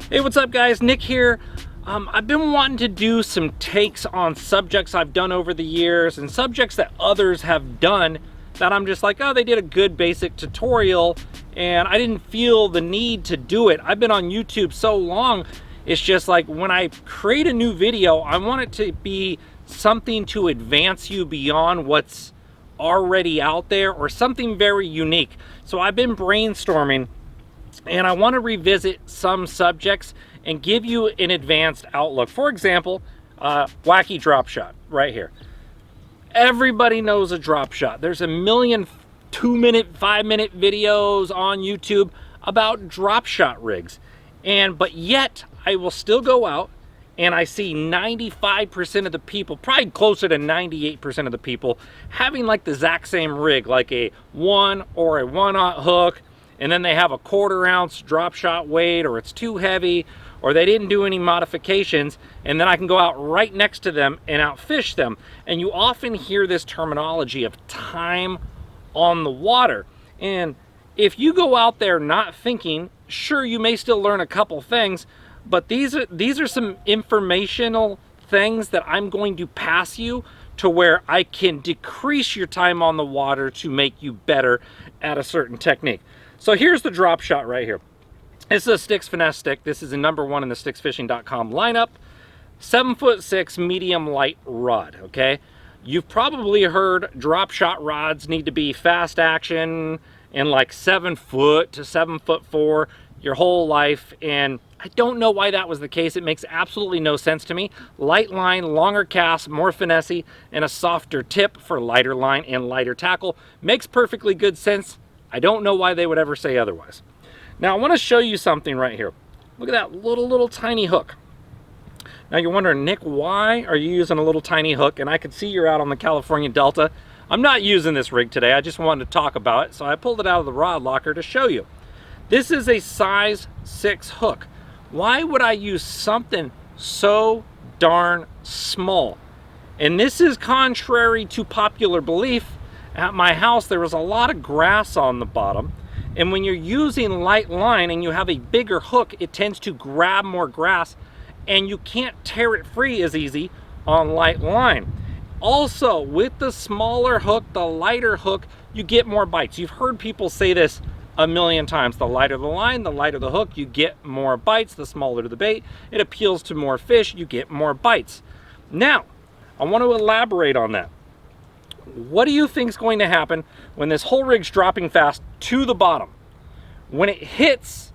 Hey, what's up guys? Nick here. I've been wanting to do some takes on subjects I've done over the years and subjects that others have done that I'm just like, oh, they did a good basic tutorial and I didn't feel the need to do it. I've been on YouTube so long, it's just like when I create a new video, I want it to be something to advance you beyond what's already out there or something very unique. So I've been brainstorming and I want to revisit some subjects and give you an advanced outlook. For example, wacky drop shot right here. Everybody knows a drop shot. There's a million 2-minute, 5-minute videos on YouTube about drop shot rigs. But yet I will still go out and I see 95% of the people, probably closer to 98% of the people, having like the exact same rig, like a 1 or a 1/0 hook, and then they have a 1/4 ounce drop shot weight, or it's too heavy, or they didn't do any modifications, and then I can go out right next to them and outfish them. And you often hear this terminology of time on the water. And if you go out there not thinking, sure, you may still learn a couple things, but these are some informational things that I'm going to pass you to where I can decrease your time on the water to make you better at a certain technique. So here's the drop shot right here. This is a Sticks Finesse stick. This is the #1 in the sticksfishing.com lineup. 7'6" medium light rod, okay? You've probably heard drop shot rods need to be fast action and like 7 foot to 7'4" your whole life, and I don't know why that was the case. It makes absolutely no sense to me. Light line, longer cast, more finesse, and a softer tip for lighter line and lighter tackle makes perfectly good sense. I don't know why they would ever say otherwise. Now I want to show you something right here. Look at that little tiny hook. Now you're wondering, Nick, why are you using a little tiny hook? And I can see you're out on the California Delta. I'm not using this rig today. I just wanted to talk about it. So I pulled it out of the rod locker to show you. This is a size 6 hook. Why would I use something so darn small? And this is contrary to popular belief. At my house, there was a lot of grass on the bottom. And when you're using light line and you have a bigger hook, it tends to grab more grass and you can't tear it free as easy on light line. Also, with the smaller hook, the lighter hook, you get more bites. You've heard people say this a million times. The lighter the line, the lighter the hook, you get more bites. The smaller the bait, it appeals to more fish, you get more bites. Now, I want to elaborate on that. What do you think is going to happen when this whole rig's dropping fast to the bottom? When it hits,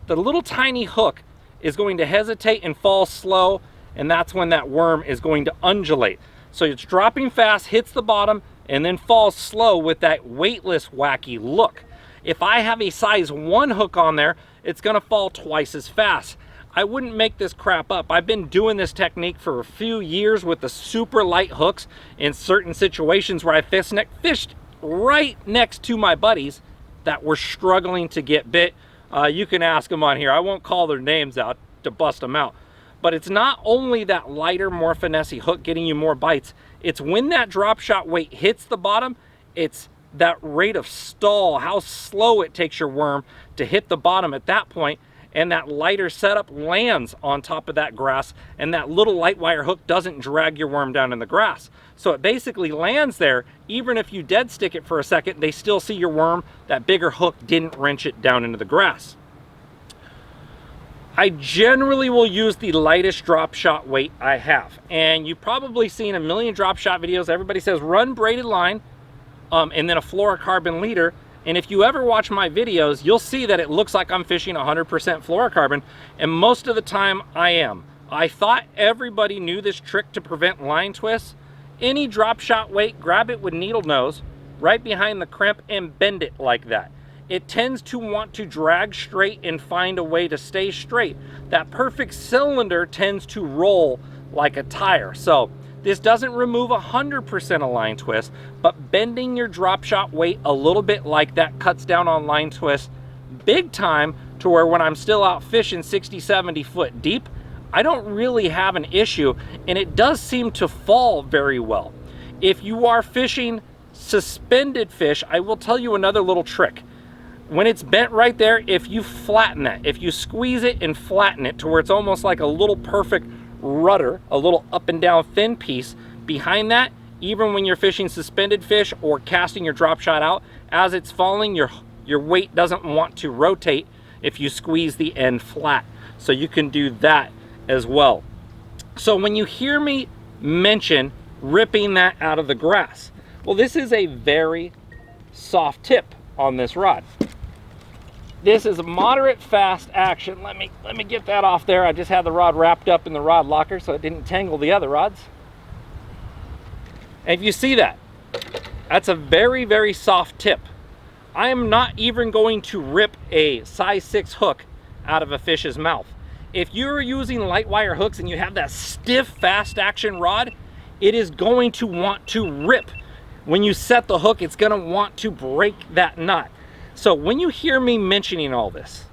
the little tiny hook is going to hesitate and fall slow, and that's when that worm is going to undulate. So it's dropping fast, hits the bottom, and then falls slow with that weightless wacky look. If I have a size 1 hook on there, it's gonna fall twice as fast. I wouldn't make this crap up. I've been doing this technique for a few years with the super light hooks in certain situations where I fished right next to my buddies that were struggling to get bit. You can ask them on here. I won't call their names out to bust them out. But it's not only that lighter, more finesse hook getting you more bites. It's when that drop shot weight hits the bottom, it's that rate of stall, how slow it takes your worm to hit the bottom at that point, and that lighter setup lands on top of that grass, and that little light wire hook doesn't drag your worm down in the grass. So it basically lands there. Even if you dead stick it for a second, they still see your worm. That bigger hook didn't wrench it down into the grass. I generally will use the lightest drop shot weight I have. And you've probably seen a million drop shot videos. Everybody says run braided line and then a fluorocarbon leader. And if you ever watch my videos, you'll see that it looks like I'm fishing 100% fluorocarbon, and most of the time I am. I thought everybody knew this trick to prevent line twists. Any drop shot weight, grab it with needle nose right behind the crimp and bend it like that. It tends to want to drag straight and find a way to stay straight. That perfect cylinder tends to roll like a tire. So this doesn't remove 100% of line twist, but bending your drop shot weight a little bit like that cuts down on line twist big time, to where when I'm still out fishing 60, 70 foot deep, I don't really have an issue, and it does seem to fall very well. If you are fishing suspended fish, I will tell you another little trick. When it's bent right there, if you flatten that, if you squeeze it and flatten it to where it's almost like a little perfect rudder, a little up and down thin piece behind that, even when you're fishing suspended fish or casting your drop shot out, as it's falling, your weight doesn't want to rotate if you squeeze the end flat. So you can do that as well. So when you hear me mention ripping that out of the grass, well, this is a very soft tip on this rod. This is a moderate fast action. Let me get that off there. I just had the rod wrapped up in the rod locker so it didn't tangle the other rods. And if you see that, that's a very, very soft tip. I am not even going to rip a size 6 hook out of a fish's mouth. If you're using light wire hooks and you have that stiff, fast action rod, it is going to want to rip. When you set the hook, it's going to want to break that knot. So when you hear me mentioning all this,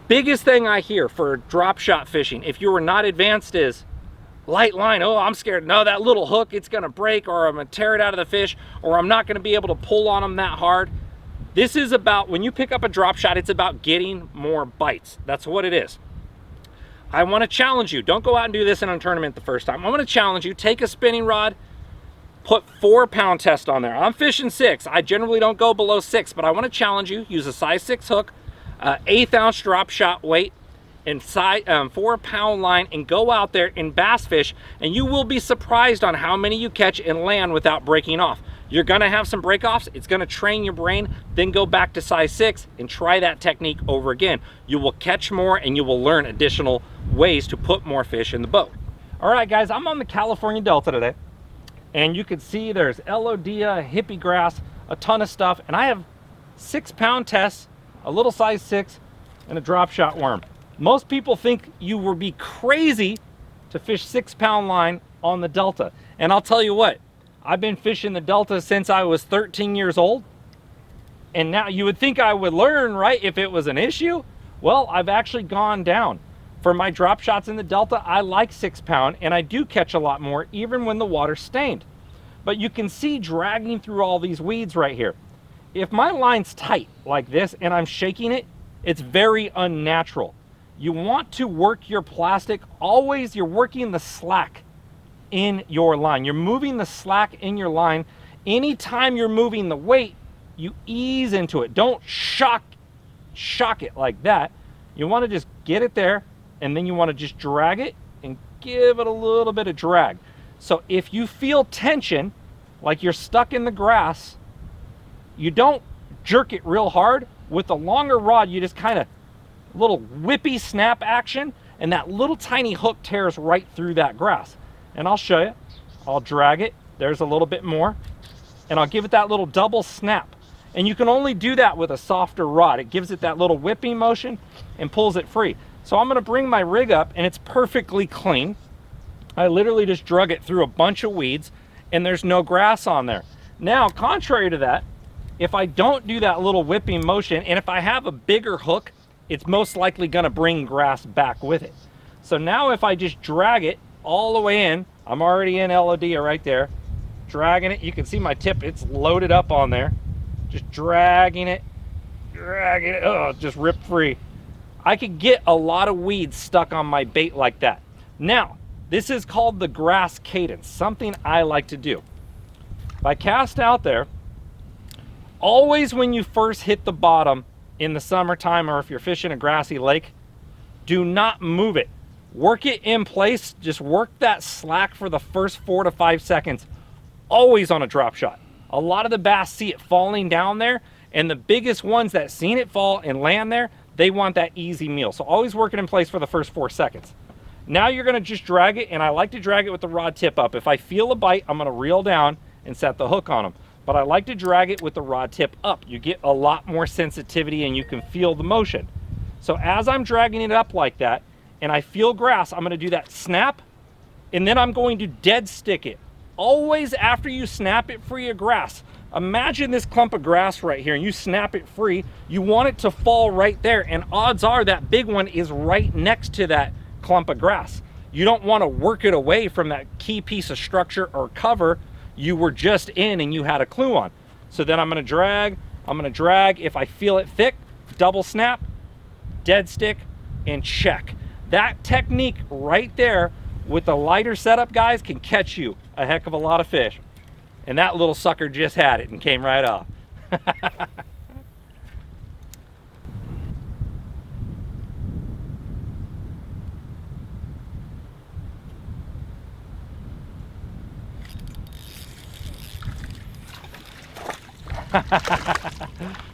biggest thing I hear for drop shot fishing, if you are not advanced, is light line. Oh, I'm scared. No, that little hook, it's going to break, or I'm going to tear it out of the fish, or I'm not going to be able to pull on them that hard. This is about, when you pick up a drop shot, it's about getting more bites. That's what it is. I want to challenge you. Don't go out and do this in a tournament the first time. I want to challenge you. Take a spinning rod, put 4-pound test on there. I'm fishing 6. I generally don't go below 6, but I want to challenge you. Use a size 6 hook, 1/8 ounce drop shot weight, and 4-pound line, and go out there and bass fish, and you will be surprised on how many you catch and land without breaking off. You're gonna have some break-offs. It's gonna train your brain. Then go back to size 6 and try that technique over again. You will catch more and you will learn additional ways to put more fish in the boat. All right, guys, I'm on the California Delta today, and you can see there's Elodea, hippie grass, a ton of stuff, and I have 6-pound tests, a little size 6, and a drop shot worm. Most people think you would be crazy to fish 6-pound line on the Delta, and I'll tell you what, I've been fishing the Delta since I was 13 years old, and now you would think I would learn, right, if it was an issue. Well, I've actually gone down. For my drop shots in the Delta, I like 6-pound, and I do catch a lot more even when the water's stained. But you can see dragging through all these weeds right here. If my line's tight like this and I'm shaking it, it's very unnatural. You want to work your plastic, always you're working the slack in your line. You're moving the slack in your line. Anytime you're moving the weight, you ease into it. Don't shock it like that. You want to just get it there, and then you want to just drag it and give it a little bit of drag. So if you feel tension, like you're stuck in the grass, you don't jerk it real hard. With a longer rod, you just kind of, little whippy snap action, and that little tiny hook tears right through that grass. And I'll show you. I'll drag it. There's a little bit more. And I'll give it that little double snap. And you can only do that with a softer rod. It gives it that little whipping motion and pulls it free. So I'm going to bring my rig up, and it's perfectly clean. I literally just drug it through a bunch of weeds, and there's no grass on there. Now, contrary to that, if I don't do that little whipping motion, and if I have a bigger hook, it's most likely going to bring grass back with it. So now if I just drag it all the way in, I'm already in Elodea right there, dragging it. You can see my tip, it's loaded up on there. Just dragging it, oh, just rip free. I could get a lot of weeds stuck on my bait like that. Now, this is called the grass cadence, something I like to do. If I cast out there, always when you first hit the bottom in the summertime, or if you're fishing a grassy lake, do not move it. Work it in place. Just work that slack for the first 4 to 5 seconds, always on a drop shot. A lot of the bass see it falling down there, and the biggest ones that seen it fall and land there, they want that easy meal. So always work it in place for the first 4 seconds. Now you're gonna just drag it, and I like to drag it with the rod tip up. If I feel a bite, I'm gonna reel down and set the hook on them. But I like to drag it with the rod tip up. You get a lot more sensitivity and you can feel the motion. So as I'm dragging it up like that, and I feel grass, I'm gonna do that snap, and then I'm going to dead stick it. Always after you snap it free of grass. Imagine this clump of grass right here, and you snap it free, you want it to fall right there, and odds are that big one is right next to that clump of grass. You don't want to work it away from that key piece of structure or cover you were just in and you had a clue on. So then I'm going to drag, I'm gonna drag. If I feel it thick, double snap, dead stick, and check. That technique right there with the lighter setup, guys, can catch you a heck of a lot of fish. And that little sucker just had it and came right off.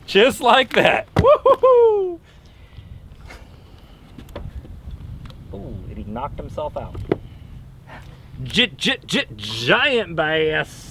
Just like that. Woo-hoo-hoo! Oh, and he knocked himself out. Giant bass.